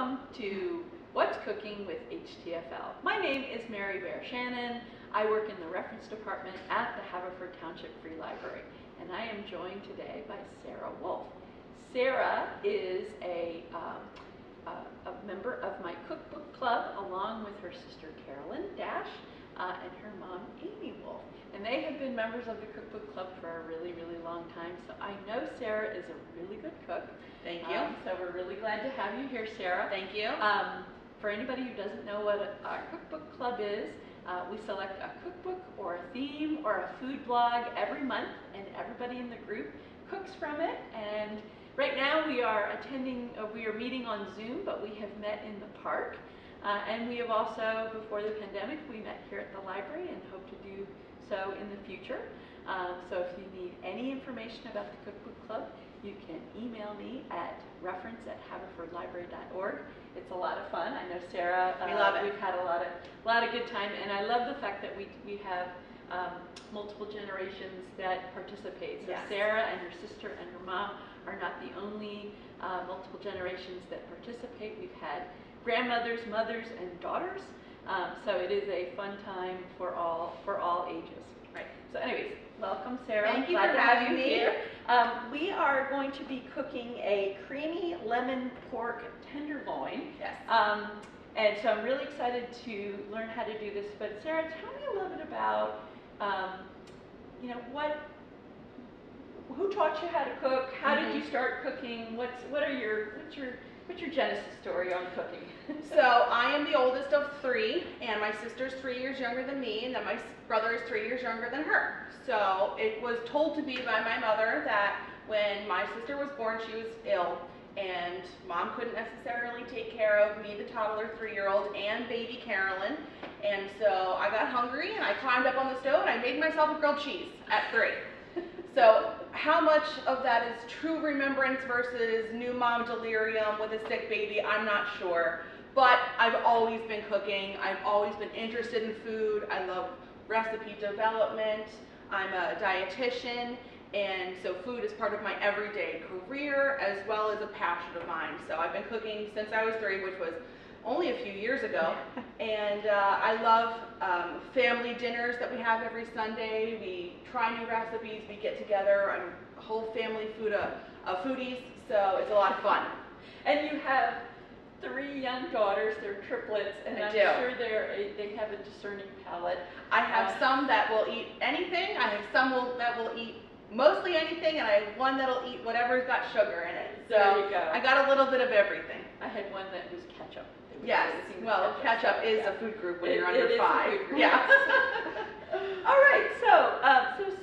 welcome to What's Cooking with HTFL. My name is Mary Bear Shannon. I work in the reference department at the Haverford Township Free Library, and I am joined today by Sara Wolf. Sara is a member of my cookbook club, along with her sister Carolyn Dash and her mom Amy Wolf. And they have been members of the cookbook club for a really, really long time. So I know Sara is a really good cook. Thank you. So we're really glad to have you here, Sara. Thank you. For anybody who doesn't know what our cookbook club is, we select a cookbook or a theme or a food blog every month, and everybody in the group cooks from it. And right now we are meeting on Zoom, but we have met in the park. And we have also, before the pandemic, we met here at the library and hope to do so in the future. So if you need any information about the cookbook club, you can email me at reference@haverfordlibrary.org. It's a lot of fun. I know Sara, we love it. We've had a lot of good time, and I love the fact that we have multiple generations that participate. So yes. Sara and her sister and her mom are not the only multiple generations that participate. We've had grandmothers, mothers, and daughters. So it is a fun time for all ages. Right. So anyways, welcome, Sara. Thank you Glad for to have having you me here. We are going to be cooking a creamy lemon pork tenderloin. Yes. And so I'm really excited to learn how to do this. But Sara, tell me a little bit about, who taught you how to cook? How did you start cooking? What's your genesis story on cooking? So I am the oldest of three, and my sister's 3 years younger than me, and then my brother is 3 years younger than her. So it was told to me by my mother that when my sister was born, she was ill, and Mom couldn't necessarily take care of me, the toddler 3-year-old, and baby Carolyn. And so I got hungry, and I climbed up on the stove, and I made myself a grilled cheese at 3. So how much of that is true remembrance versus new mom delirium with a sick baby, I'm not sure. But I've always been cooking. I've always been interested in food. I love recipe development. I'm a dietitian, and so food is part of my everyday career as well as a passion of mine. So I've been cooking since I was 3, which was only a few years ago. And I love family dinners that we have every Sunday. We try new recipes, we get together. I'm a whole family foodies, so it's a lot of fun. And you have 3 young daughters, they're triplets, and I'm sure they have a discerning palate. I have some that will eat anything, I have some that will eat mostly anything, and I have one that'll eat whatever's got sugar in it. So there you go. I got a little bit of everything. I had one that was ketchup. Yes, well, ketchup is a food group when you're under 5. A food group. Yeah. All right, so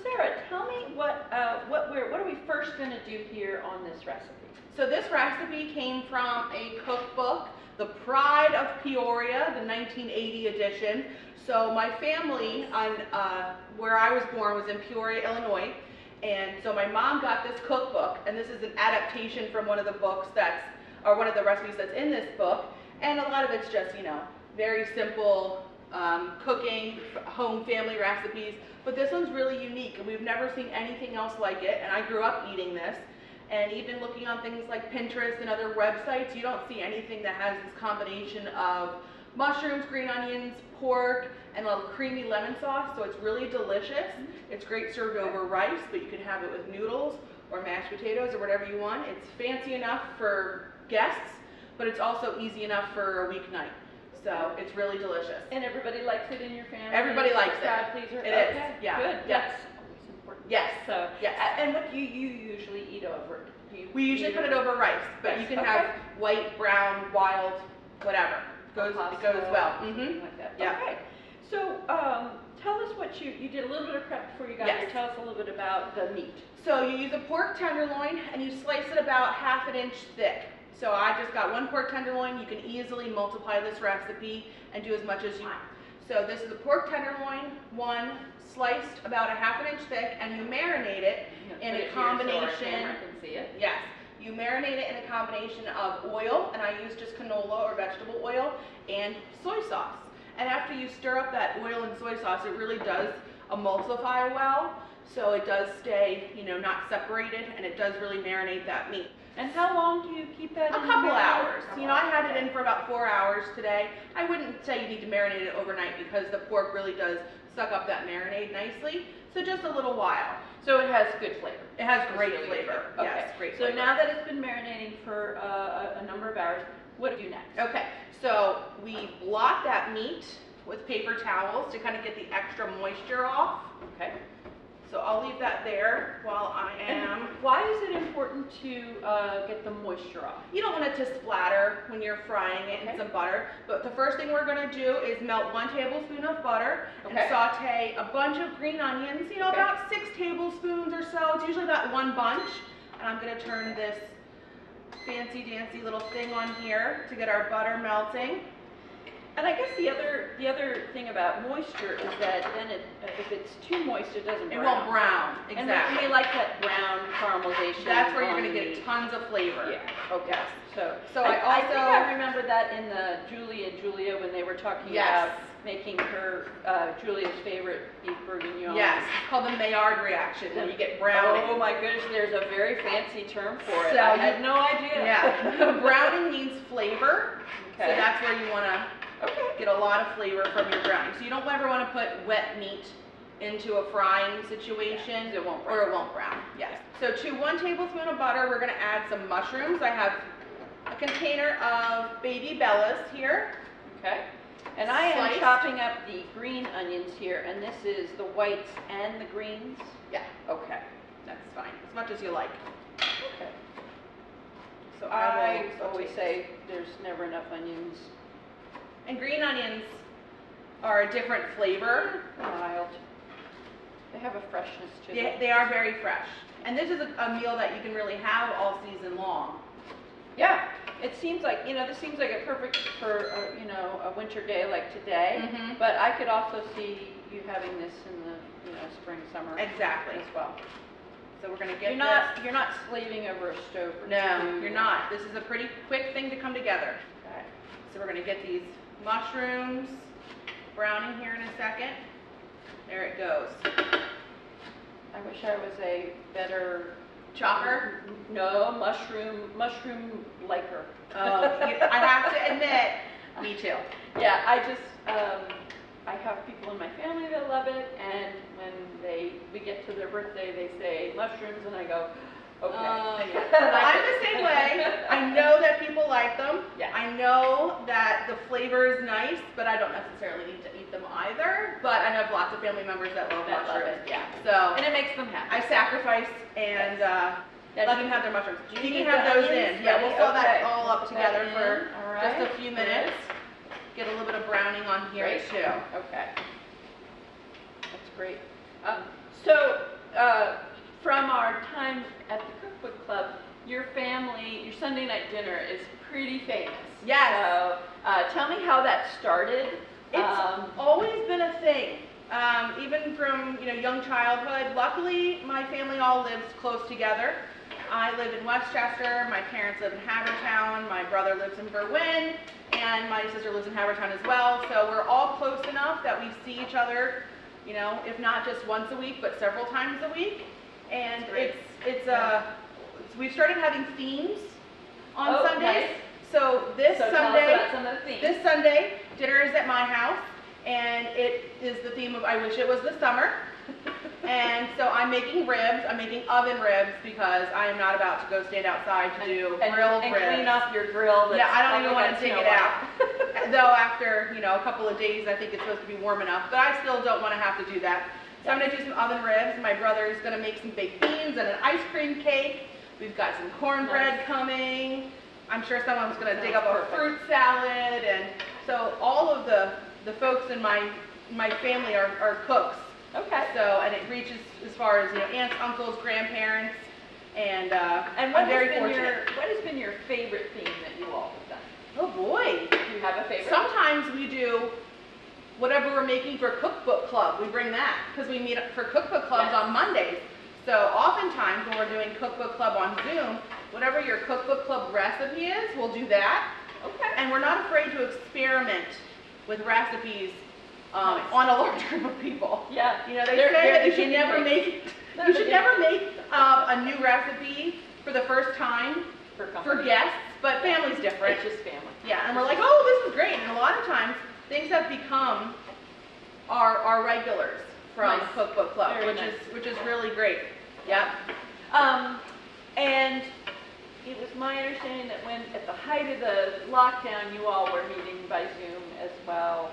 Sara, tell me what are we first going to do here on this recipe? So this recipe came from a cookbook, the Pride of Peoria, the 1980 edition. So my family, where I was born, was in Peoria, Illinois. And so my mom got this cookbook, and this is an adaptation from one of the books one of the recipes that's in this book. And a lot of it's just, very simple cooking, home family recipes. But this one's really unique, and we've never seen anything else like it. And I grew up eating this. And even looking on things like Pinterest and other websites, you don't see anything that has this combination of mushrooms, green onions, pork, and a creamy lemon sauce. So it's really delicious. It's great served over rice, but you can have it with noodles or mashed potatoes or whatever you want. It's fancy enough for guests, but it's also easy enough for a weeknight. So it's really delicious. And everybody likes it in your family? Everybody likes it. Crowd pleaser? It Okay. is. Yeah. Good. Yes. That's always important. Yes. So, yes. And what do you usually eat over? We usually put it over rice, but you can have white, brown, wild, whatever. It goes well. Something like that. Yeah. Okay. So tell us what you did a little bit of prep before you got here. Tell us a little bit about the meat. So you use a pork tenderloin, and you slice it about ½ an inch thick. So I just got 1 pork tenderloin. You can easily multiply this recipe and do as much as you want. So this is a pork tenderloin, one sliced about ½ an inch thick, and you marinate it in a combination. So our camera can see it. Yes, you marinate it in a combination of oil, and I use just canola or vegetable oil, and soy sauce. And after you stir up that oil and soy sauce, it really does emulsify well. So it does stay, not separated, and it does really marinate that meat. And how long do you keep that? A couple hours. know, I had it in for about 4 hours today. I wouldn't say you need to marinate it overnight because the pork really does suck up that marinade nicely. So just a little while. So it has good flavor. It has great really flavor. Okay. Yes, great so flavor. now that it's been marinating for a number of hours, what do you do next? Okay, so we blot that meat with paper towels to kind of get the extra moisture off. Okay. So I'll leave that there while I am. And why is it important to get the moisture off? You don't want it to splatter when you're frying it in some butter, but the first thing we're going to do is melt 1 tablespoon of butter and saute a bunch of green onions, you know, about 6 tablespoons or so. It's usually that one bunch. And I'm going to turn this fancy dancy little thing on here to get our butter melting. And I guess the other thing about moisture is that then if it's too moist, it doesn't brown. It won't brown, exactly. And we like that brown caramelization. That's where you're going to get tons of flavor. Yeah, okay. Yes. So I think I remember that in the Julia when they were talking about making her Julia's favorite beef bourguignon. Yes, it's called the Maillard reaction when you get browning. Oh my goodness, there's a very fancy term for it. I had no idea. Yeah, browning means flavor. Okay. So that's where you want to get a lot of flavor from your browning. So you don't ever want to put wet meat into a frying situation, it won't brown. or it won't brown. Yes. So to 1 tablespoon of butter, we're going to add some mushrooms. I have a container of baby bellas here. Okay. And I am chopping up the green onions here, and this is the whites and the greens? Yeah. Okay. That's fine, as much as you like. Okay. So I always say there's never enough onions. And green onions are a different flavor. Mild. They have a freshness to them. They are very fresh. And this is a meal that you can really have all season long. Yeah. It seems like, this seems like a perfect for, a winter day like today. Mm-hmm. But I could also see you having this in the, spring, summer. Exactly. As well. So we're going to get You're not slaving over a stove or No, you're not. This is a pretty quick thing to come together. Okay. So we're going to get these mushrooms browning here in a second. There it goes. I wish I was a better chopper. No, mushroom liker. I have to admit, me too. Yeah, I have people in my family that love it, and when we get to their birthday, they say mushrooms, and I go, okay. I'm the same way. I know that people like them. Yeah. I know that the flavor is nice, but I don't necessarily need to eat them either. But I have lots of family members that love mushrooms. Yeah. So and it makes them happy. I sacrifice and let them have their mushrooms. You can have those in. Yeah, we'll fill fill that all up together for just a few minutes. Get a little bit of browning on here too. Okay. That's great. From our time at the Cookbook Club, your Sunday night dinner is pretty famous. Yes. So tell me how that started. It's always been a thing, even from young childhood. Luckily, my family all lives close together. I live in Westchester. My parents live in Havertown. My brother lives in Berwyn, and my sister lives in Havertown as well. So we're all close enough that we see each other, if not just once a week, but several times a week. And we've started having themes on Sundays. Nice. So this Sunday, dinner is at my house, and it is the theme of I wish it was the summer. And so I'm making ribs. I'm making oven ribs because I am not about to go stand outside to do grilled ribs. And clean up your grill. Yeah, I don't even want to dig it out. Though after a couple of days, I think it's supposed to be warm enough. But I still don't want to have to do that. So I'm going to do some oven ribs. My brother is going to make some baked beans and an ice cream cake. We've got some cornbread coming. I'm sure someone's going to dig up a fruit salad. And so all of the folks in my family are cooks. Okay. So, and it reaches as far as aunts, uncles, grandparents, and what I'm very fortunate. What has been your favorite theme that you all have done? Oh boy. Do you have a favorite? Sometimes we do whatever we're making for Cookbook Club. We bring that because we meet up for Cookbook Clubs on Mondays. So oftentimes when we're doing Cookbook Club on Zoom, whatever your Cookbook Club recipe is, we'll do that. Okay. And we're not afraid to experiment with recipes on a large group of people. Yeah. They say that you should never make a new recipe for the first time for guests, but families different. It's just family. Yeah, and we're like, oh, this is great. And a lot of times, things have become our regulars from Nice. Cookbook Club, Very which is really great. Yep. And it was my understanding that when, at the height of the lockdown, you all were meeting by Zoom as well.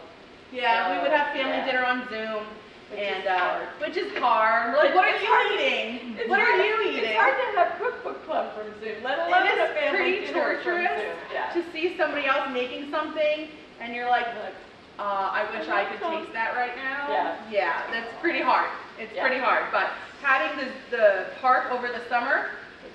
Yeah, we would have family Yeah. dinner on Zoom, Which and is hard. which is hard. We're like, what are It's you hard. eating? It's What hard- are you eating? It's hard to have Cookbook Club from Zoom, let alone It a is family pretty dinner from torturous Zoom. Yeah. to see somebody else making something, and you're like, I wish I could taste that right now. Yeah. Yeah, that's pretty hard. It's Yeah. pretty hard. But having the park over the summer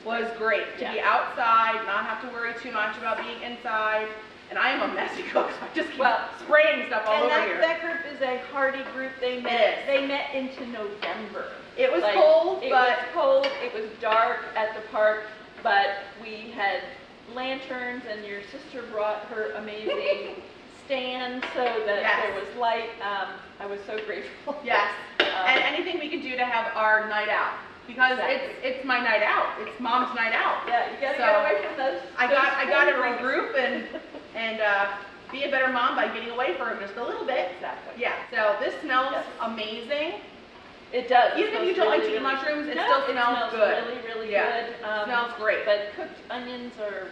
was great. To be Yeah. outside, not have to worry too much about being inside. And I am a messy cook, so I just keep Well, spraying stuff all And over here. that group is a hardy group. They is. met into November. It was Like, cold, it but was cold, it was dark at the park, but we had lanterns, and your sister brought her amazing stand so that Yes. there was light. I was so grateful. yes. And anything we could do to have our night out. Because Exactly. it's my night out. It's mom's night out. Yeah, you gotta So, get away from those. I got to those regroup and be a better mom by getting away for just a little bit. Exactly. Yeah. So this smells Yes. amazing. It does. Even if you don't like to eat mushrooms, it no, still it smells good. really, really Yeah. good. It smells great. But cooked onions are.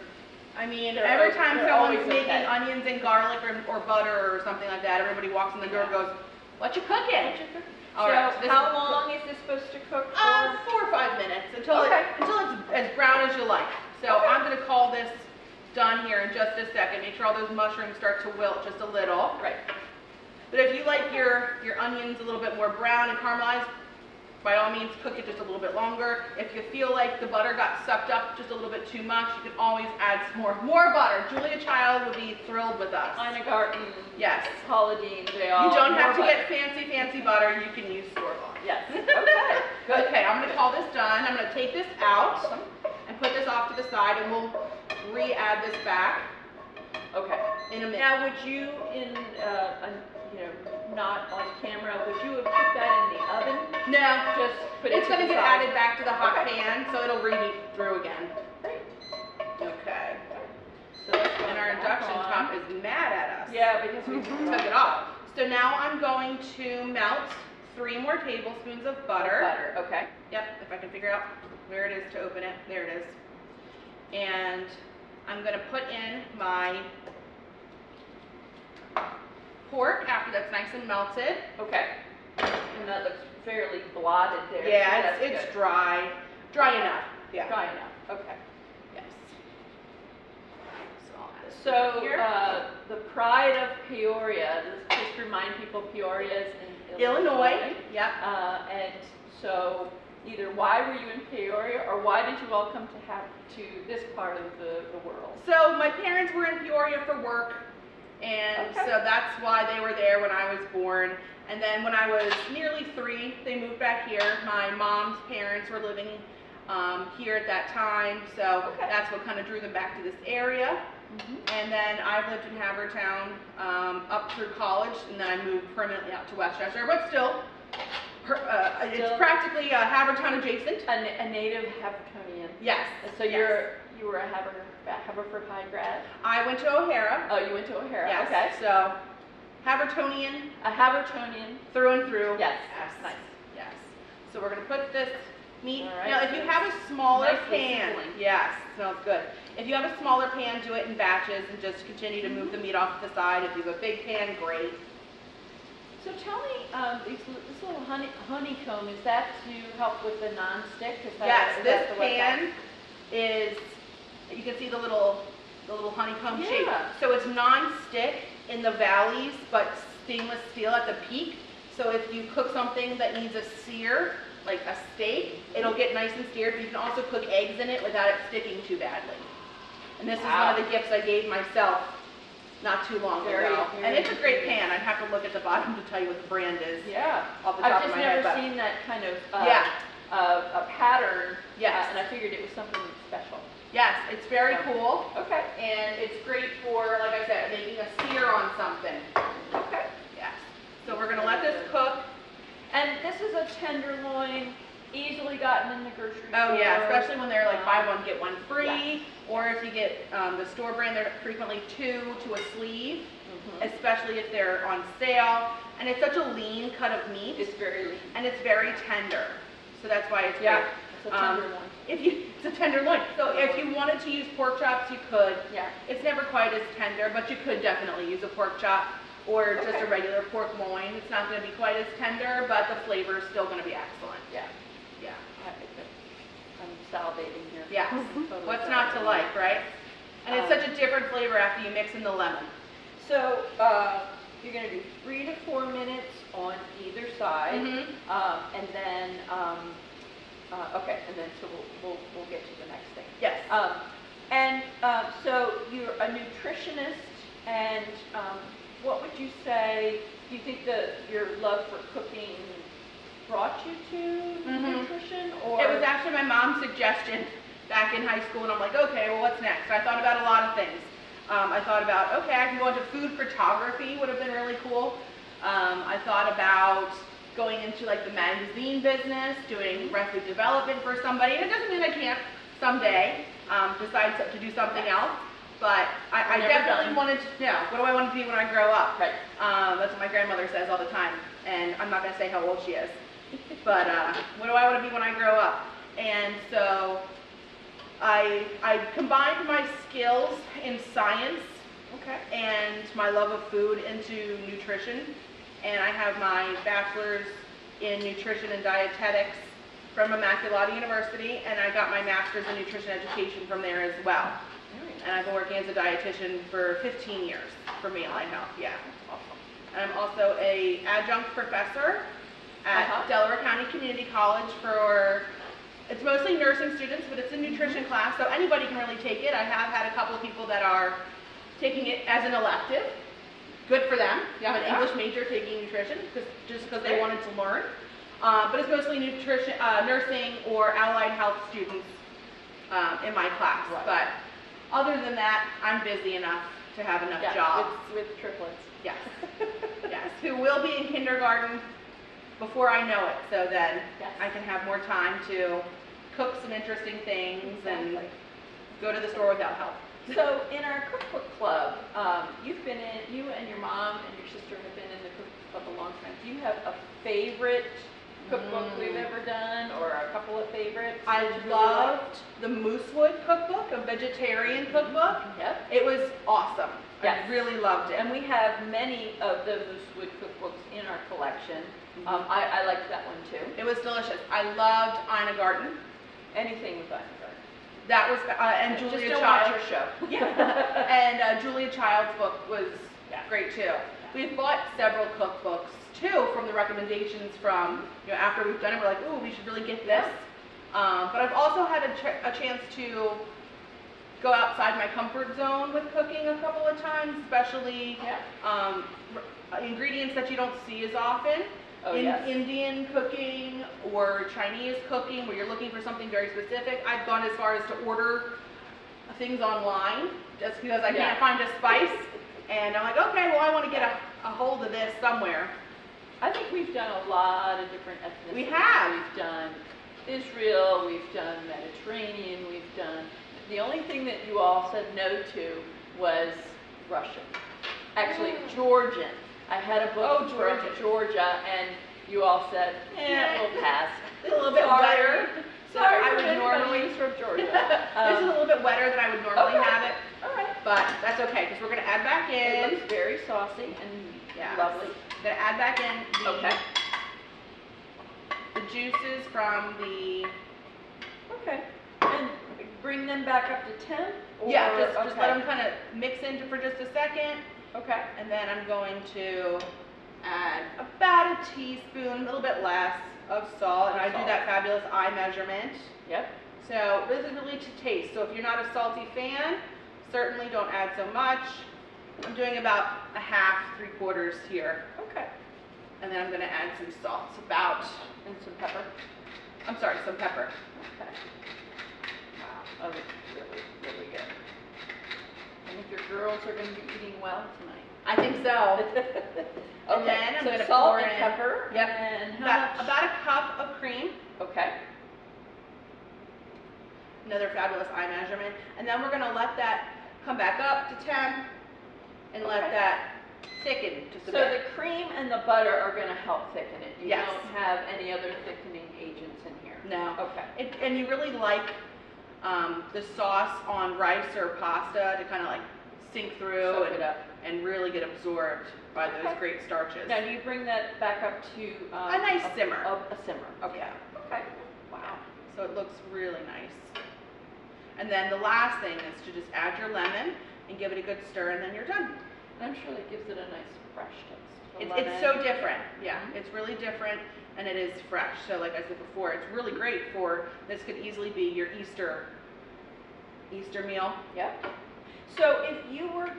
I mean, They're every o- time they're someone's always making okay. onions and garlic or butter or something like that, everybody walks in the door and goes, "What you cooking?" All So right, so this how is- long is this supposed to cook for? 4 or 5 minutes until Okay. until it's as brown as you like. So Okay. I'm going to call this done here in just a second. Make sure all those mushrooms start to wilt just a little. Right. But if you like your onions a little bit more brown and caramelized, by all means cook it just a little bit longer. If you feel like the butter got sucked up just a little bit too much, you can always add some more butter. Julia Child would be thrilled with us. Ina Garten, Yes. Holodine, they all. You don't have to more get fancy butter. You can use store-bought. butter. Yes. Okay. Good. Okay, I'm going to call this done. I'm going to take this out and put this off to the side, and we'll re-add this back Okay. in a minute. Now, would you, not on camera, would you have put that in the oven? No, Just put it it's to going to the get side? added back to the hot Okay. pan, so it'll reheat through again. Great. Okay. So that's And our going back induction on. top is mad at us. Yeah, because we Took it off. So now I'm going to melt 3 more tablespoons of butter. Butter. Okay. Yep, if I can figure out where it is to open it. There it is. And I'm going to put in my pork after that's nice and melted. Okay. And that looks fairly blotted there. Yeah, so that's it's good. dry. Dry enough. Yeah. Dry enough. Okay. Yes. So I'll add this So, here. the Pride of Peoria, just remind people Peoria is in Illinois. Yep. And so, either why were you in Peoria, or why did you all come to this part of the world? So my parents were in Peoria for work, and Okay. so that's why they were there when I was born. And then when I was nearly 3, they moved back here. My mom's parents were living here at that time, so Okay. that's what kind of drew them back to this area. And then I've lived in Havertown up through college, and then I moved permanently out to Westchester, but still, it's Still- practically Havertown adjacent. A native Havertonian. Yes. So yes. you were a Haverford High grad? I went to O'Hara. Oh, you went to O'Hara. Yes. Okay. So Havertonian A Havertonian. through and through. Yes. Yes. Nice. Yes. So we're going to put this meat. All right. Now, if you have a smaller Nicely pan, sizzling. yes, smells good. If you have a smaller pan, do it in batches and just continue to move the meat off to the side. If you have a big pan, great. So tell me, this little honeycomb, is that to help with the non-stick? Yes, is this that the way that- pan is, you can see the little honeycomb shape. Yeah. So it's non-stick in the valleys, but stainless steel at the peak. So if you cook something that needs a sear, like a steak, it'll get nice and seared, but you can also cook eggs in it without it sticking too badly. And this is one of the gifts I gave myself not too long ago. And it's a great pan. I'd have to look at the bottom to tell you what the brand is. Yeah. Off the top I've of just my head, never but- seen that kind of Yeah. a pattern. Yes. And I figured it was something special. Yes, it's very So- cool. Okay. And it's great for, like I said, making a sear on something. Okay. Yes. So we're going to let this cook. And this is a tenderloin. easily gotten in the grocery store. Oh yeah, especially when they're like buy one get one free, yes. or if you get the store brand, they're frequently 2 to a sleeve, especially if they're on sale. And it's such a lean cut of meat. It's very lean. And it's very tender, so that's why it's great. It's a tenderloin. It's a tenderloin. So if you wanted to use pork chops, you could. Yeah. It's never quite as tender, but you could definitely use a pork chop or just a regular pork loin. It's not going to be quite as tender, but the flavor is still going to be excellent. Yeah. Yeah. I'm salivating here. Yeah. Totally What's not to like, right? And it's such a different flavor after you mix in the lemon. So you're going to do 3 to 4 minutes on either side, and then okay, and then so we'll get to the next thing. Yes. So you're a nutritionist, and what would you say? Do you think that your love for cooking brought you to nutrition, or it was actually my mom's suggestion back in high school, and I'm like, okay, well, what's next? I thought about a lot of things. I thought about, okay, I can go into food photography, would have been really cool. I thought about going into like the magazine business, doing recipe development for somebody. And it doesn't mean I can't someday decide to do something else, but I definitely wanted to know, what do I want to be when I grow up? Right. That's what my grandmother says all the time, and I'm not going to say how old she is, but what do I want to be when I grow up? And so I combined my skills in science and my love of food into nutrition, and I have my bachelor's in nutrition and dietetics from Immaculata University, and I got my master's in nutrition education from there as well. And I've been working as a dietitian for 15 years for Mainline Health. Yeah. Awesome. And I'm also a adjunct professor at Delaware County Community College for, it's mostly nursing students, but it's a nutrition class, so anybody can really take it. I have had a couple of people that are taking it as an elective. Good for them. You have an English major taking nutrition just because they wanted to learn. But it's mostly nutrition, nursing or allied health students in my class. Right. But other than that, I'm busy enough to have enough jobs. With triplets. Yes. Yes. Who will be in kindergarten before I know it, so then I can have more time to cook some interesting things and go to the store without help. So in our cookbook club, you and your mom and your sister have been in the cookbook club a long time. Do you have a favorite cookbook we've ever done, or a couple of favorites? I loved the Moosewood cookbook, a vegetarian cookbook. Yep. It was awesome. Yes. I really loved it. And we have many of the Moosewood cookbooks in our collection. I liked that one too. It was delicious. I loved Ina Garten. Anything with Ina Garten. That was, and Julia Just don't Child. watch your show. Yeah. And Julia Child's book was great too. We've bought several cookbooks too from the recommendations from, after we've done it, we're like, ooh, we should really get this. But I've also had a chance to go outside my comfort zone with cooking a couple of times, especially ingredients that you don't see as often. Indian cooking or Chinese cooking, where you're looking for something very specific. I've gone as far as to order things online just because I can't find a spice, and I'm like, okay, well, I want to get a hold of this somewhere. I think we've done a lot of different ethnicities. We have. We've done Israel, we've done Mediterranean, we've done, the only thing that you all said no to was Russian. Actually, Georgian. I had a book from Georgia, and you all said, we'll pass. It's a little bit wetter. Sorry, I would normally from Georgia. This is a little bit wetter than I would normally have it. All right. But that's okay, because we're going to add back in. It looks very saucy and lovely. I'm going to add back in the juices from the... Okay. And bring them back up to temp? Or, just let them kind of mix into for just a second. Okay. And then I'm going to add about a teaspoon, a little bit less, of salt. And I do that fabulous eye measurement. Yep. So this is really to taste. So if you're not a salty fan, certainly don't add so much. I'm doing about a half, 3/4 here. Okay. And then I'm going to add some salt, and some pepper. I'm sorry, some pepper. Okay. Wow, that looks really, really good. I think your girls are going to be eating well tonight. I think so. And then I'm going to pour in pepper. Yep. And about a cup of cream. Okay. Another fabulous eye measurement. And then we're gonna let that come back up to 10 and let Okay. that thicken just a So bit. the cream and the butter are going to help thicken it. You Yes. don't have any other thickening agents in here. No. Okay. And you really like the sauce on rice or pasta to kind of like sink through Soak it up. and really get absorbed by those Okay. great starches. Now, do you bring that back up to A nice simmer. A simmer. Okay. Yeah. Okay. Wow. So it looks really nice. And then the last thing is to just add your lemon and give it a good stir, and then you're done. And I'm sure that gives it a nice fresh taste. It's so different. Yeah, Mhm. it's really different, and it is fresh. So like I said before, it's really great for, this could easily be your Easter meal. Yep. So if you were,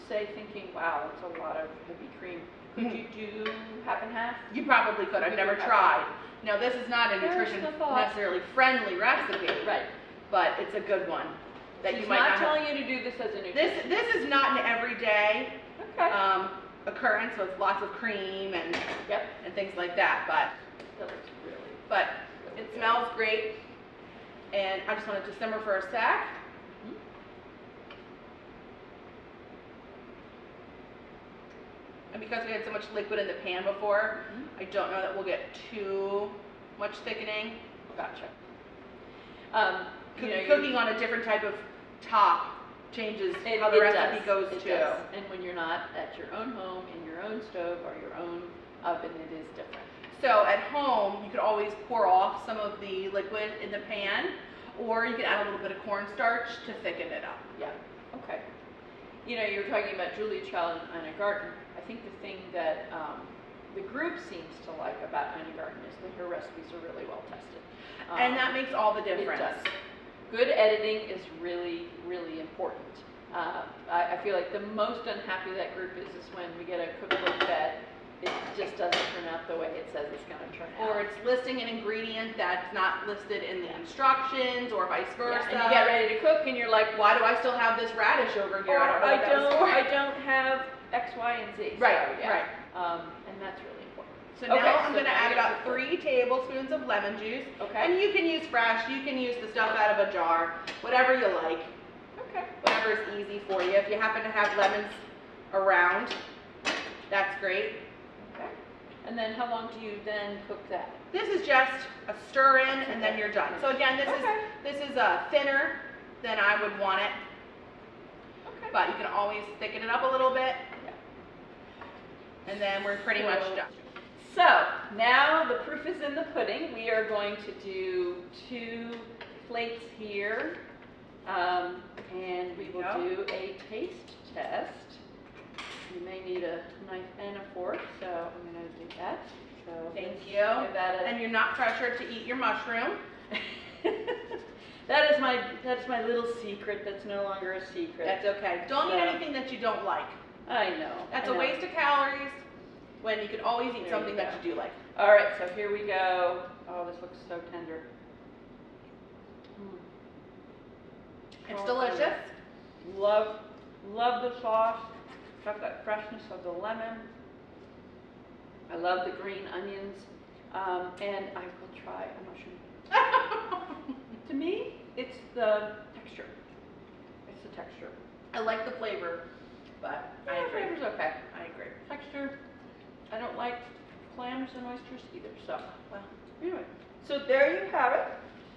say, thinking, wow, that's a lot of heavy cream, could you do half and half? You probably could. I've never tried. Now this is not a nutrition the thought. necessarily friendly recipe, Right. but it's a good one that She's you might not not have. telling you to do this as a nutrition. This is not an everyday Okay. occurrence with lots of cream and Yep. things like that, but That looks really, but really it good. smells great, and I just want it to simmer for a sec. Mhm. And because we had so much liquid in the pan before, Mhm. I don't know that we'll get too much thickening. Gotcha. Cooking on a different type of top changes how the it recipe does. goes It too. does. And when you're not at your own home, in your own stove, or your own oven, it is different. So at home, you could always pour off some of the liquid in the pan, or you could add a little bit of cornstarch to thicken it up. Yeah, okay. You know, you were talking about Julia Child and Ina Garten. I think the thing that the group seems to like about Ina Garten is that her recipes are really well tested. And that makes all the It difference. does. Good editing is really, really important. I feel like the most unhappy that group is when we get a cookbook that it just doesn't turn out the way it says it's going to turn out. Or it's listing an ingredient that's not listed in the instructions, or vice versa. Yeah, and you get ready to cook and you're like, Why do I still have this radish over here? or I don't know what that was for. I don't have X, Y, and Z. Right, so, yeah. right. And that's really important. So Okay, now I'm so going to now add you're about gonna 3 tablespoons of lemon juice. Okay. And you can use fresh, you can use the stuff out of a jar, whatever you like, Okay. whatever is easy for you. If you happen to have lemons around, that's great. Okay. And then how long do you then cook that? This is just a stir in and then you're done. So again, Okay. this is thinner than I would want it, Okay. but you can always thicken it up a little bit, Yeah. and then we're pretty much done. So now the proof is in the pudding. We are going to do 2 plates here, and we will do a taste test. You may need a knife and a fork, so I'm going to do that. So Thank let's you. give that a- And you're not pressured to eat your mushroom. That's my little secret. That's no longer a secret. That's okay. Don't eat So- anything that you don't like. I know. That's I a know. waste of calories when you could always eat There something you that go. you do like. All right, so here we go. Oh, this looks so tender. It's Oh, delicious. Love the sauce. Got that freshness of the lemon. I love the green onions. And I will try a mushroom. To me, it's the texture. It's the texture. I like the flavor, but I Yeah, agree. flavor's okay. I agree. Texture. I don't like clams and oysters either. So, Well, anyway. So there you have it.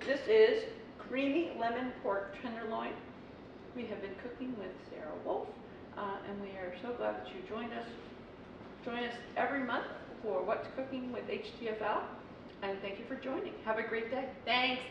This is Creamy Lemon Pork Tenderloin. We have been cooking with Sara Wolf, and we are so glad that you joined us. Join us every month for What's Cooking with HTFL, and thank you for joining. Have a great day. thanks.